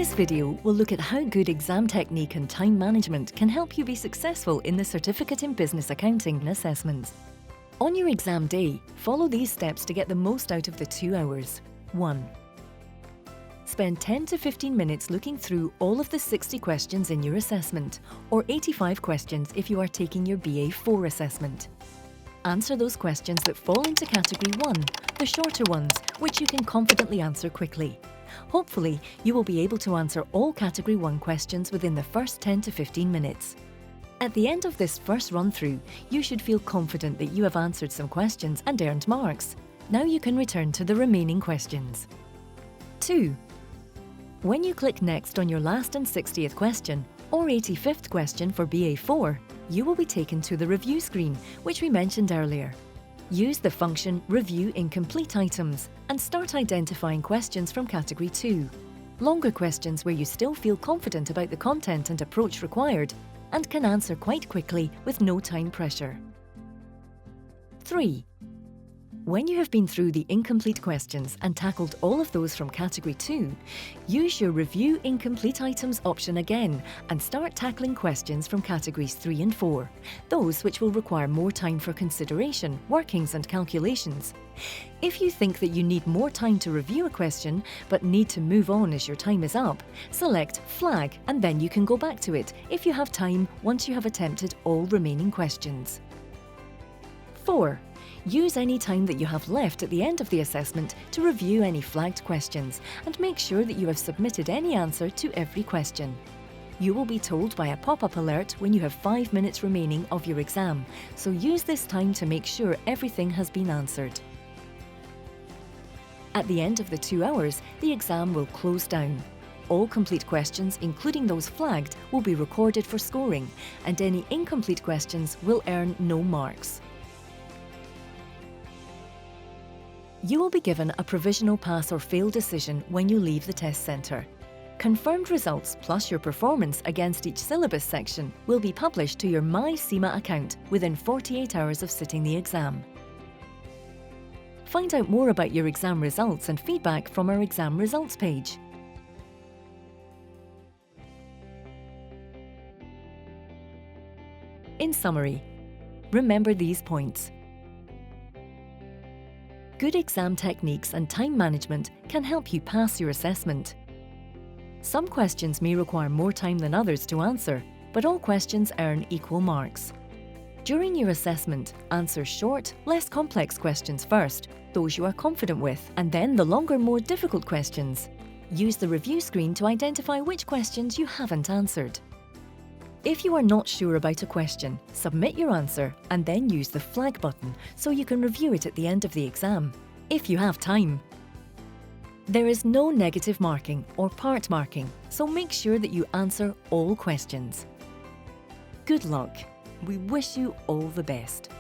This video will look at how good exam technique and time management can help you be successful in the Certificate in Business Accounting assessments. On your exam day, follow these steps to get the most out of the 2 hours. 1. Spend 10 to 15 minutes looking through all of the 60 questions in your assessment, or 85 questions if you are taking your BA4 assessment. Answer those questions that fall into Category 1, the shorter ones, which you can confidently answer quickly. Hopefully, you will be able to answer all Category 1 questions within the first 10 to 15 minutes. At the end of this first run-through, you should feel confident that you have answered some questions and earned marks. Now you can return to the remaining questions. 2. When you click Next on your last and 60th question, or 85th question for BA4, you will be taken to the review screen, which we mentioned earlier. Use the function Review Incomplete Items and start identifying questions from Category 2. Longer questions where you still feel confident about the content and approach required and can answer quite quickly with no time pressure. 3. When you have been through the incomplete questions and tackled all of those from Category 2, use your Review Incomplete Items option again and start tackling questions from Categories 3 and 4, those which will require more time for consideration, workings and calculations. If you think that you need more time to review a question but need to move on as your time is up, select Flag and then you can go back to it if you have time once you have attempted all remaining questions. 4. Use any time that you have left at the end of the assessment to review any flagged questions and make sure that you have submitted any answer to every question. You will be told by a pop-up alert when you have 5 minutes remaining of your exam, so use this time to make sure everything has been answered. At the end of the 2 hours, the exam will close down. All complete questions, including those flagged, will be recorded for scoring, and any incomplete questions will earn no marks. You will be given a provisional pass or fail decision when you leave the test centre. Confirmed results plus your performance against each syllabus section will be published to your My CIMA account within 48 hours of sitting the exam. Find out more about your exam results and feedback from our exam results page. In summary, remember these points. Good exam techniques and time management can help you pass your assessment. Some questions may require more time than others to answer, but all questions earn equal marks. During your assessment, answer short, less complex questions first, those you are confident with, and then the longer, more difficult questions. Use the review screen to identify which questions you haven't answered. If you are not sure about a question, submit your answer and then use the flag button so you can review it at the end of the exam, if you have time. There is no negative marking or part marking, so make sure that you answer all questions. Good luck. We wish you all the best.